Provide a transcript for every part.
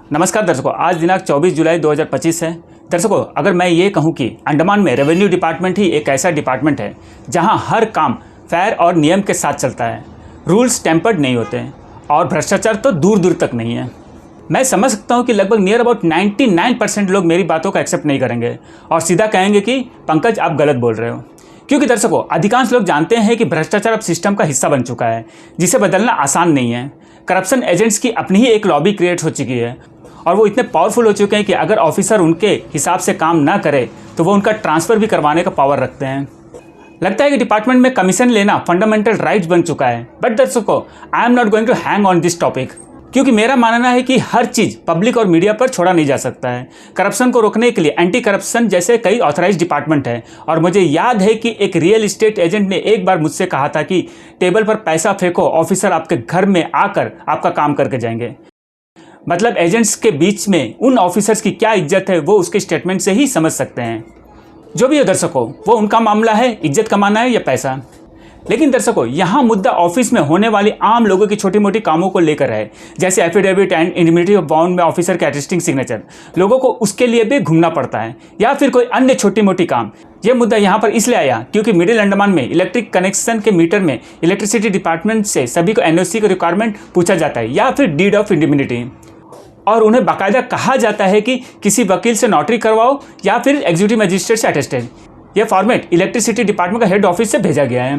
नमस्कार दर्शकों, आज दिनांक 24 जुलाई 2025 है। दर्शकों, अगर मैं ये कहूँ कि अंडमान में रेवेन्यू डिपार्टमेंट ही एक ऐसा डिपार्टमेंट है जहाँ हर काम फेयर और नियम के साथ चलता है, रूल्स टेम्पर्ड नहीं होते हैं और भ्रष्टाचार तो दूर दूर तक नहीं है। मैं समझ सकता हूँ कि लगभग नियर अबाउट 99% लोग मेरी बातों का एक्सेप्ट नहीं करेंगे और सीधा कहेंगे कि पंकज आप गलत बोल रहे हो। क्योंकि दर्शकों, अधिकांश लोग जानते हैं कि भ्रष्टाचार अब सिस्टम का हिस्सा बन चुका है, जिसे बदलना आसान नहीं है। करप्शन एजेंट्स की अपनी ही एक लॉबी क्रिएट हो चुकी है और वो इतने पावरफुल हो चुके हैं कि अगर ऑफिसर उनके हिसाब से काम ना करे तो वो उनका ट्रांसफ़र भी करवाने का पावर रखते हैं। लगता है कि डिपार्टमेंट में कमीशन लेना फंडामेंटल राइट्स बन चुका है। बट दर्शकों, I am not going to hang on this topic, क्योंकि मेरा मानना है कि हर चीज़ पब्लिक और मीडिया पर छोड़ा नहीं जा सकता है। करप्शन को रोकने के लिए एंटी करप्शन जैसे कई ऑथराइज डिपार्टमेंट है और मुझे याद है कि एक रियल इस्टेट एजेंट ने एक बार मुझसे कहा था कि टेबल पर पैसा फेंको, ऑफिसर आपके घर में आकर आपका काम करके जाएंगे। मतलब एजेंट्स के बीच में उन ऑफिसर्स की क्या इज्जत है वो उसके स्टेटमेंट से ही समझ सकते हैं। जो भी हो दर्शकों, वो उनका मामला है, इज्जत कमाना है या पैसा। लेकिन दर्शकों, यहाँ मुद्दा ऑफिस में होने वाली आम लोगों की छोटी मोटी कामों को लेकर है, जैसे affidavit and indemnity of bound में ऑफिसर के अटेस्टिंग सिग्नेचर। लोगों को उसके लिए भी घूमना पड़ता है या फिर कोई अन्य छोटी मोटी काम। ये मुद्दा यहाँ पर इसलिए आया क्योंकि मिडिल अंडमान में इलेक्ट्रिक कनेक्शन के मीटर में इलेक्ट्रिसिटी डिपार्टमेंट से सभी को एनओसी का रिक्वायरमेंट पूछा जाता है या फिर डीड ऑफ इंडिमिनिटी, और उन्हें बाकायदा कहा जाता है कि किसी वकील से नोटरी करवाओ या फिर एग्जीक्यूटिव मजिस्ट्रेट से अटेस्टेड। यह फॉर्मेट इलेक्ट्रिसिटी डिपार्टमेंट का हेड ऑफिस से भेजा गया है।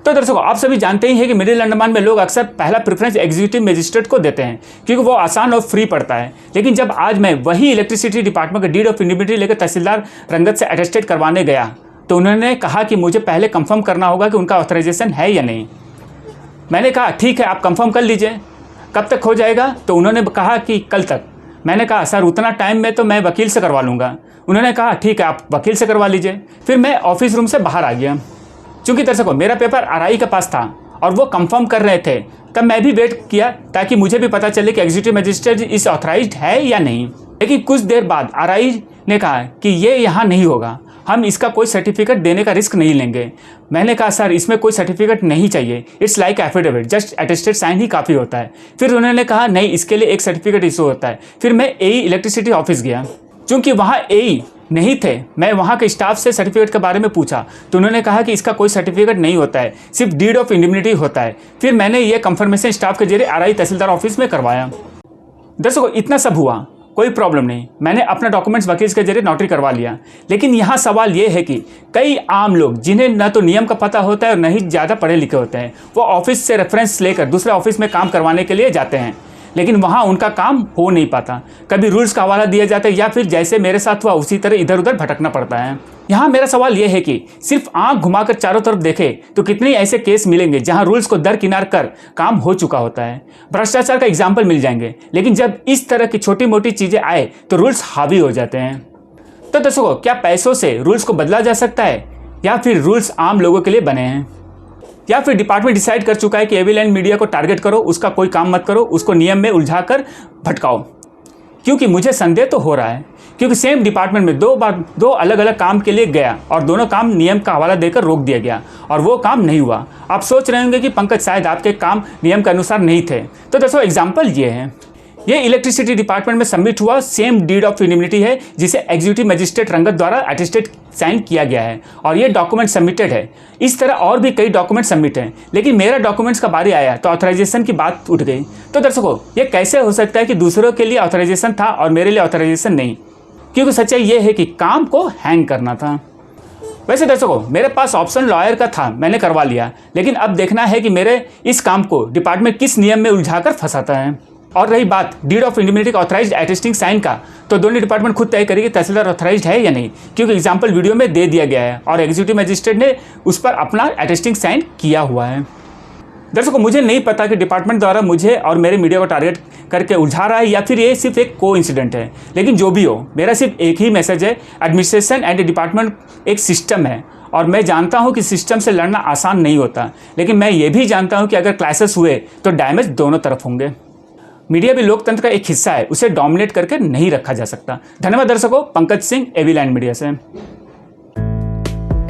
तो दर्शकों, आप सभी जानते ही हैं कि मिडिल अंडमान में लोग अक्सर पहला प्रेफरेंस एग्जीक्यूटिव मजिस्ट्रेट को देते हैं क्योंकि वो आसान और फ्री पड़ता है। लेकिन जब आज मैं वही इलेक्ट्रिसिटी डिपार्टमेंट का डीड ऑफ इंडिमिनिटी लेकर तहसीलदार रंगत से अटेस्टेड करवाने गया तो उन्होंने कहा कि मुझे पहले कंफर्म करना होगा कि उनका ऑथराइजेशन है या नहीं। मैंने कहा ठीक है, आप कंफर्म कर लीजिए, कब तक हो जाएगा? तो उन्होंने कहा कि कल तक। मैंने कहा सर उतना टाइम में तो मैं वकील से करवा लूँगा। उन्होंने कहा ठीक है, आप वकील से करवा लीजिए। फिर मैं ऑफिस रूम से बाहर आ गया। चूँकि दर्शकों, मेरा पेपर आरआई के पास था और वो कंफर्म कर रहे थे, तब मैं भी वेट किया ताकि मुझे भी पता चले कि एग्जीक्यूटिव मजिस्ट्रेट इस ऑथराइज्ड है या नहीं। लेकिन कुछ देर बाद आरआई ने कहा कि ये यहाँ नहीं होगा, हम इसका कोई सर्टिफिकेट देने का रिस्क नहीं लेंगे। मैंने कहा सर इसमें कोई सर्टिफिकेट नहीं चाहिए, it's like affidavit, just attested sign ही काफ़ी होता है। फिर उन्होंने कहा नहीं, इसके लिए एक सर्टिफिकेट इशू होता है। फिर मैं एई इलेक्ट्रिसिटी ऑफिस गया। चूँकि वहाँ एई नहीं थे, मैं वहाँ के स्टाफ से सर्टिफिकेट के बारे में पूछा तो उन्होंने कहा कि इसका कोई सर्टिफिकेट नहीं होता है, सिर्फ डीड ऑफ इंडिमिनिटी होता है। फिर मैंने ये कंफर्मेशन स्टाफ के जरिए आरआई तहसीलदार ऑफिस में करवाया। दर्शकों, इतना सब हुआ, कोई प्रॉब्लम नहीं, मैंने अपना डॉक्यूमेंट्स वकील के जरिए नोटरी करवा लिया। लेकिन यहाँ सवाल ये है कि कई आम लोग जिन्हें न तो नियम का पता होता है और न ही ज़्यादा पढ़े लिखे होते हैं, वो ऑफिस से रेफरेंस लेकर दूसरे ऑफिस में काम करवाने के लिए जाते हैं, लेकिन वहाँ उनका काम हो नहीं पाता। कभी रूल्स का हवाला दिया जाता है या फिर जैसे मेरे साथ हुआ उसी तरह इधर उधर भटकना पड़ता है। यहाँ मेरा सवाल यह है कि सिर्फ आंख घुमाकर चारों तरफ देखें तो कितने ऐसे केस मिलेंगे जहाँ रूल्स को दरकिनार कर काम हो चुका होता है। भ्रष्टाचार का एग्जाम्पल मिल जाएंगे, लेकिन जब इस तरह की छोटी मोटी चीज़ें आए तो रूल्स हावी हो जाते हैं। तो दर्शकों, क्या पैसों से रूल्स को बदला जा सकता है या फिर रूल्स आम लोगों के लिए बने हैं? या फिर डिपार्टमेंट डिसाइड कर चुका है कि एविल मीडिया को टारगेट करो, उसका कोई काम मत करो, उसको नियम में उलझाकर भटकाओ? क्योंकि मुझे संदेह तो हो रहा है, क्योंकि सेम डिपार्टमेंट में दो अलग अलग काम के लिए गया और दोनों काम नियम का हवाला देकर रोक दिया गया और वो काम नहीं हुआ। आप सोच रहे होंगे कि पंकज शायद आपके काम नियम के अनुसार नहीं थे। तो दोस्तों, एग्जाम्पल ये है, ये इलेक्ट्रिसिटी डिपार्टमेंट में सबमिट हुआ सेम डीड ऑफ इंडिमिनिटी है जिसे एग्जीक्यूटिव मजिस्ट्रेट रंगत द्वारा अटेस्टेड साइन किया गया है और ये डॉक्यूमेंट सबमिटेड है। इस तरह और भी कई डॉक्यूमेंट सबमिट हैं, लेकिन मेरा डॉक्यूमेंट्स का बारी आया तो ऑथराइजेशन की बात उठ गई। तो दर्शकों, ये कैसे हो सकता है कि दूसरों के लिए ऑथराइजेशन था और मेरे लिए ऑथराइजेशन नहीं? क्योंकि सच्चाई ये है कि काम को हैंग करना था। वैसे दर्शकों, मेरे पास ऑप्शन लॉयर का था, मैंने करवा लिया, लेकिन अब देखना है कि मेरे इस काम को डिपार्टमेंट किस नियम में उलझाकर फंसाता है। और रही बात डीड ऑफ इंडिमिनिटी का ऑथराइज्ड अटेस्टिंग साइन का, तो दोनों डिपार्टमेंट खुद तय करेगी तहसीलदार ऑथराइज्ड है या नहीं, क्योंकि एग्जाम्पल वीडियो में दे दिया गया है और एग्जीक्यूटिव मजिस्ट्रेट ने उस पर अपना अटेस्टिंग साइन किया हुआ है। दर्शकों, मुझे नहीं पता कि डिपार्टमेंट द्वारा मुझे और मेरे मीडिया को टारगेट करके उलझा रहा है या फिर ये सिर्फ एक कोइंसिडेंट है। लेकिन जो भी हो, मेरा सिर्फ एक ही मैसेज है, एडमिनिस्ट्रेशन एंड डिपार्टमेंट एक सिस्टम है और मैं जानता हूँ कि सिस्टम से लड़ना आसान नहीं होता, लेकिन मैं ये भी जानता हूँ कि अगर क्लैशेस हुए तो डैमेज दोनों तरफ होंगे। मीडिया भी लोकतंत्र का एक हिस्सा है, उसे डोमिनेट करके नहीं रखा जा सकता। धन्यवाद दर्शकों, पंकज सिंह, एविल मीडिया से।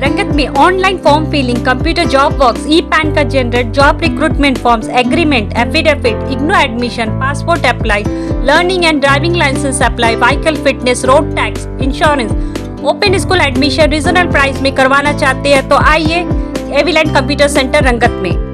रंगत में online form filling, computer job works, e PAN का generate, job recruitment forms, agreement, affidavit, IGNOU admission, passport apply, learning and driving licence apply, vehicle fitness, road tax, insurance, open school admission regional price में करवाना चाहते हैं तो आइए एविलेंट computer centre रंगत में।